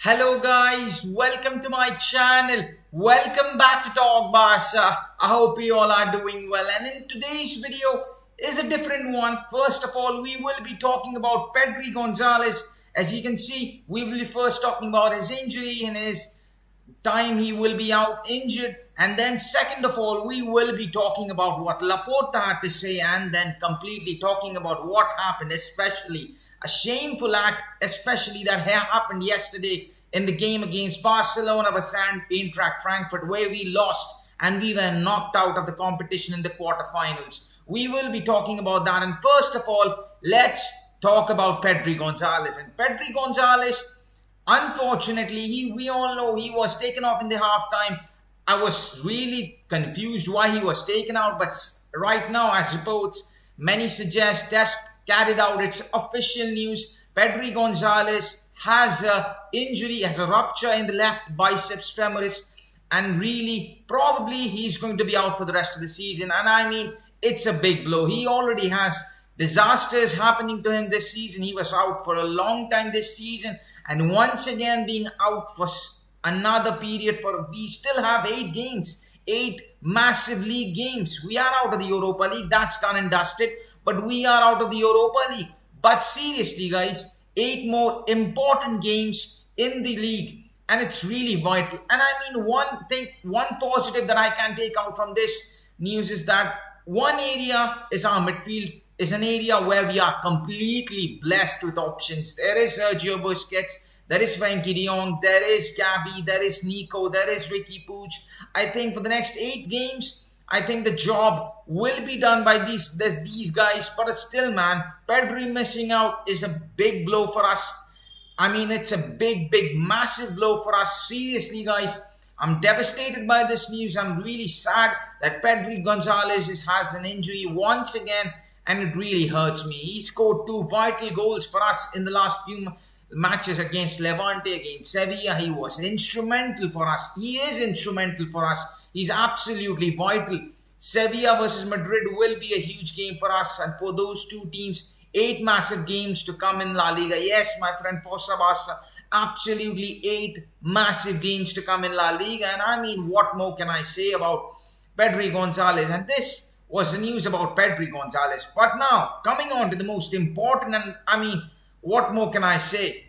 Hello guys, welcome to my channel. Welcome back to Talk Barca. I hope you all are doing well, and in today's video is a different one. First of all, we will be talking about Pedri Gonzalez. As you can see, we will be first talking about his injury and his time he will be out injured, and then second of all we will be talking about what Laporta had to say, and then completely talking about what happened, especially a shameful act, especially that happened yesterday in the game against Barcelona versus Eintracht Frankfurt, where we lost and we were knocked out of the competition in the quarterfinals. We will be talking about that, and first of all, let's talk about Pedri Gonzalez. And Pedri Gonzalez, unfortunately, we all know he was taken off in the halftime. I was really confused why he was taken out, but right now, as reports many suggest, test carried out, it's official news. Pedri Gonzalez has a injury, has a rupture in the left biceps femoris, and really probably he's going to be out for the rest of the season. And I mean, it's a big blow. He already has disasters happening to him this season. He was out for a long time this season, and once again being out for another period. We still have 8 games, 8 massive league games. We are out of the Europa League, that's done and dusted, but we are out of the Europa League. But seriously guys, 8 more important games in the league, and it's really vital. And I mean, one positive that I can take out from this news is that one area is our midfield, is an area where we are completely blessed with options. There is Sergio Busquets, there is Frankie de Jong, there is Gabby, there is Nico, there is Ricky Puig. I think for the next 8 games, I think the job will be done by these guys. But still, man, Pedri missing out is a big blow for us. I mean, it's a big, massive blow for us. Seriously, guys, I'm devastated by this news. I'm really sad that Pedri Gonzalez has an injury once again, and it really hurts me. He scored 2 vital goals for us in the last few matches against Levante, against Sevilla. He was instrumental for us. He is instrumental for us. He's absolutely vital. Sevilla versus Madrid will be a huge game for us, and for those two teams, 8 massive games to come in La Liga. Yes, my friend, Forza Barca, absolutely 8 massive games to come in La Liga. And I mean, what more can I say about Pedri Gonzalez? And this was the news about Pedri Gonzalez. But now, coming on to the most important, and I mean, what more can I say?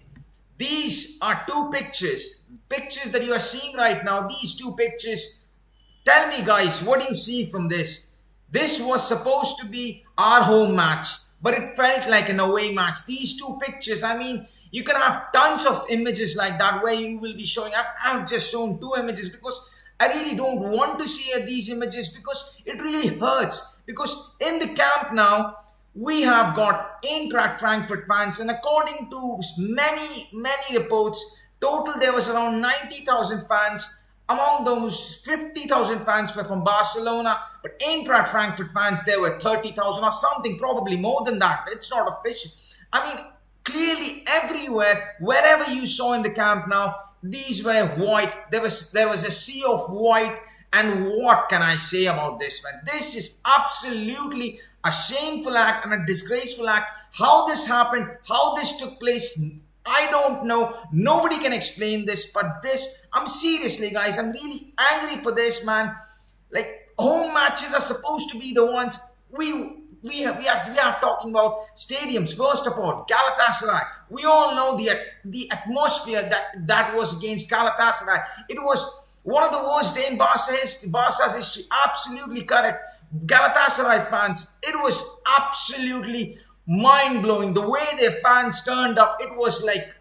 These are 2 pictures that you are seeing right now. These 2 pictures, tell me guys, what do you see from this? This was supposed to be our home match, but it felt like an away match. These 2 pictures, I mean, you can have tons of images like that where you will be showing. I've just shown 2 images because I really don't want to see these images, because it really hurts. Because in the camp now, we have got Eintracht Frankfurt fans, and according to many reports, total there was around 90,000 fans. Among those, 50,000 fans were from Barcelona, but Eintracht Frankfurt fans, there were 30,000 or something, probably more than that. It's not official. I mean, clearly everywhere, wherever you saw in the camp now, these were white. There was a sea of white. And what can I say about this, man? This is absolutely a shameful act and a disgraceful act. How this happened, how this took place, I don't know. Nobody can explain this, but I'm seriously, guys, I'm really angry for this, man. Like, home matches are supposed to be the ones we are talking about stadiums. First of all, Galatasaray. We all know the atmosphere that was against Galatasaray. It was one of the worst days in Barca's history. Absolutely correct. Galatasaray fans, it was absolutely mind-blowing. The way their fans turned up, it was like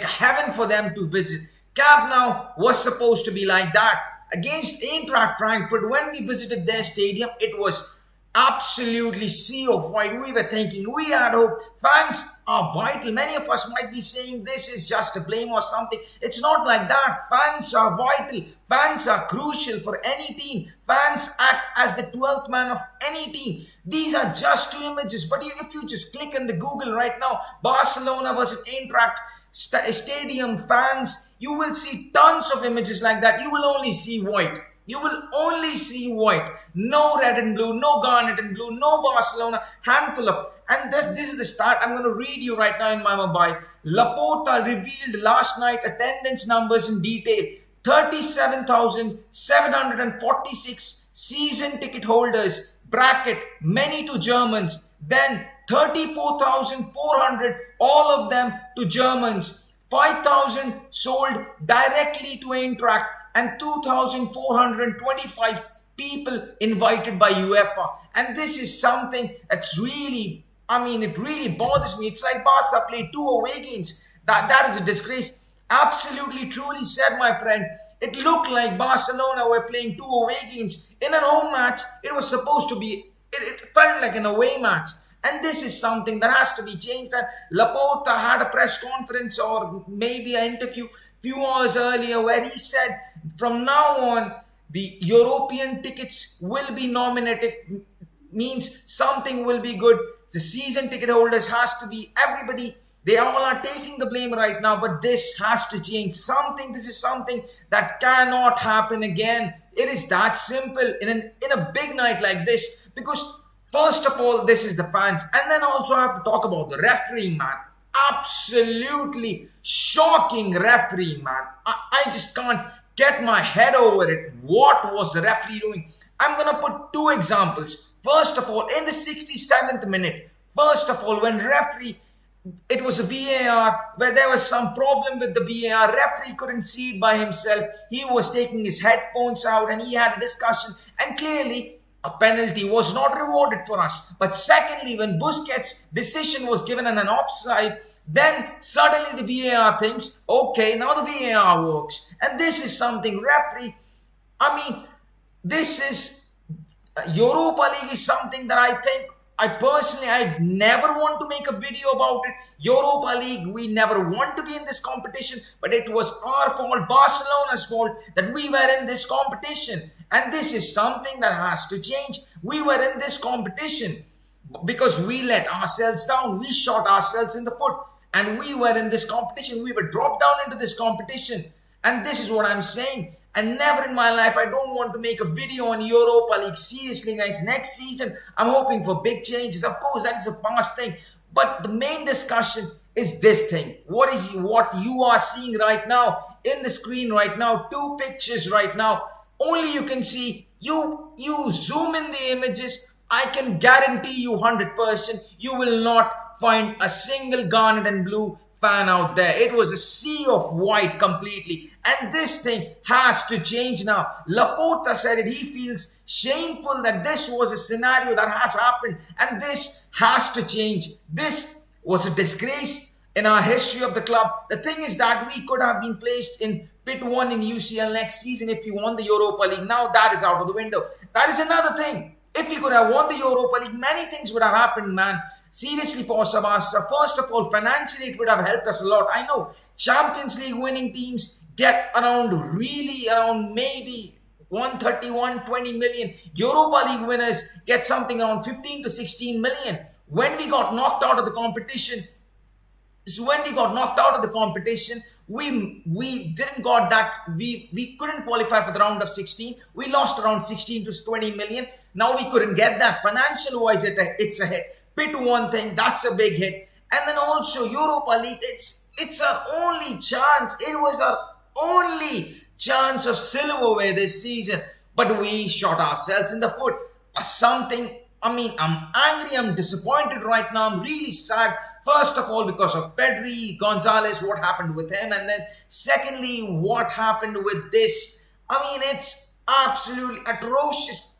heaven for them to visit. Camp Nou was supposed to be like that. Against Eintracht Frankfurt, when we visited their stadium, it was absolutely sea of white. We were thinking, we had hope. Fans are vital. Many of us might be saying this is just a blame or something. It's not like that. Fans are vital. Fans are crucial for any team. Fans act as the 12th man of any team. These are just 2 images, but if you just click on the Google right now, Barcelona versus Eintracht stadium fans, you will see tons of images like that. You will only see white. You will only see white. No red and blue, no garnet and blue, no Barcelona. Handful of And this is the start. I'm going to read you right now in my mobile. Laporta revealed last night attendance numbers in detail. 37,746 season ticket holders, bracket, many to Germans. Then 34,400, all of them to Germans. 5,000 sold directly to Eintracht and 2,425 people invited by UEFA. And this is something that's really, it really bothers me. It's like Barca played 2 away games. That is a disgrace. Absolutely, truly said, my friend. It looked like Barcelona were playing 2 away games. In an home match, it was supposed to be, it felt like an away match. And this is something that has to be changed. And Laporta had a press conference or maybe an interview few hours earlier where he said from now on, the European tickets will be nominative, means something will be good. The season ticket holders has to be, everybody, they all are taking the blame right now, but this has to change. This is something that cannot happen again. It is that simple in a big night like this, because first of all, this is the fans. And then also I have to talk about the referee, man. Absolutely shocking referee, man. I just can't get my head over it. What was the referee doing? I'm going to put 2 examples. First of all, in the 67th minute, first of all, when referee, it was a VAR where there was some problem with the VAR. Referee couldn't see it by himself. He was taking his headphones out and he had a discussion. And clearly, a penalty was not rewarded for us. But secondly, when Busquets' decision was given an offside, then suddenly the VAR thinks, okay, now the VAR works. And this is something referee, this is Europa League is something that I think, I never want to make a video about it. Europa League, we never want to be in this competition, but it was our fault, Barcelona's fault, that we were in this competition. And this is something that has to change. We were in this competition because we let ourselves down. We shot ourselves in the foot. And we were in this competition. We were dropped down into this competition. And this is what I'm saying. And never in my life, I don't want to make a video on Europa League. Seriously, guys, next season, I'm hoping for big changes. Of course, that is a past thing. But the main discussion is this thing. What you are seeing right now in the screen right now, 2 pictures right now. Only you can see, you zoom in the images. I can guarantee you 100%, you will not find a single garnet and blue fan out there. It was a sea of white completely. And this thing has to change now. Laporta said it. He feels shameful that this was a scenario that has happened. And this has to change. This was a disgrace in our history of the club. The thing is that we could have been placed in pit 1 in UCL next season if we won the Europa League. Now that is out of the window. That is another thing. If we could have won the Europa League, many things would have happened, man. Seriously, for Barca, first of all, financially, it would have helped us a lot. I know Champions League winning teams get around maybe 130, 120 million. Europa League winners get something around 15 to 16 million. When we got knocked out of the competition, we didn't got that. We couldn't qualify for the round of 16. We lost around 16 to 20 million. Now we couldn't get that. Financial wise, it's a hit. Pit 1 thing, that's a big hit. And then also Europa League, it's our only chance. It was our only chance of silverware this season. But we shot ourselves in the foot. I'm angry, I'm disappointed right now. I'm really sad. First of all, because of Pedri, GONZALEZ, what happened with him. And then secondly, what happened with this. It's absolutely atrocious.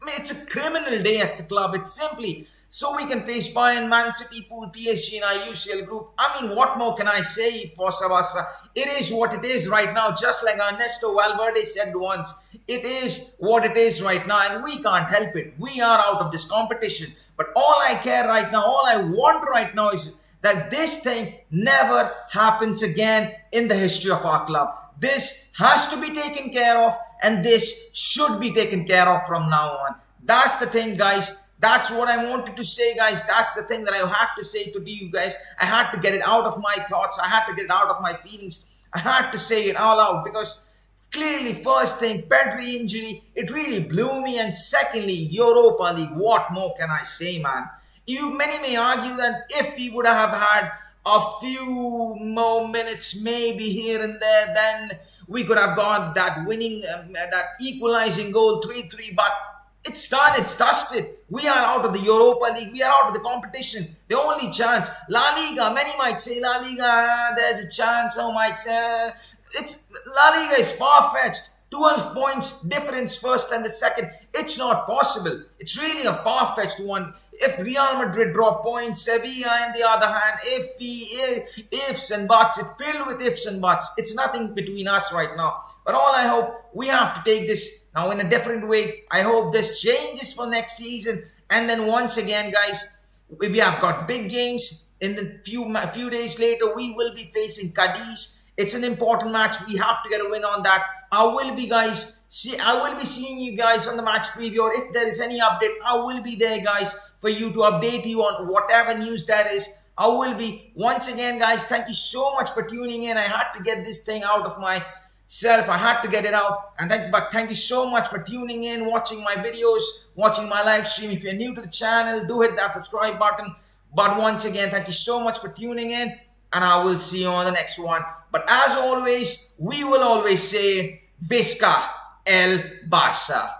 It's a criminal day at the club. It's simply so we can face Bayern, Man City, Pool, PSG in our UCL group. What more can I say for Barca? It is what it is right now. Just like Ernesto Valverde said once, it is what it is right now, and we can't help it. We are out of this competition. But all I care right now, all I want right now is that this thing never happens again in the history of our club. This has to be taken care of, and this should be taken care of from now on. That's the thing, guys. That's what I wanted to say, guys. That's the thing that I had to say to you guys. I had to get it out of my thoughts. I had to get it out of my feelings. I had to say it all out because clearly, first thing, Pedri injury, it really blew me. And secondly, Europa League, what more can I say, man? Many may argue that if we would have had a few more minutes, maybe here and there, then we could have got that winning, that equalizing goal 3-3. But it's done, it's dusted. We are out of the Europa League. We are out of the competition. The only chance, La Liga, many might say La Liga, there's a chance. Some might say, it's La Liga is far-fetched. 12 points difference first and the second. It's not possible. It's really a far-fetched one. If Real Madrid drop points, Sevilla on the other hand, ifs and buts, it's filled with ifs and buts. It's nothing between us right now. But all I hope, we have to take this now in a different way. I hope this changes for next season. And then once again, guys, we have got big games. In the few days later, we will be facing Cadiz. It's an important match. We have to get a win on that. I will be seeing you guys on the match preview. Or if there is any update, I will be there, guys, for you to update you on whatever news there is. I will be. Once again, guys, thank you so much for tuning in. I had to get this thing out of myself. I had to get it out. But thank you so much for tuning in, watching my videos, watching my live stream. If you're new to the channel, do hit that subscribe button. But once again, thank you so much for tuning in. And I will see you on the next one. But as always, we will always say, Visca el Barça.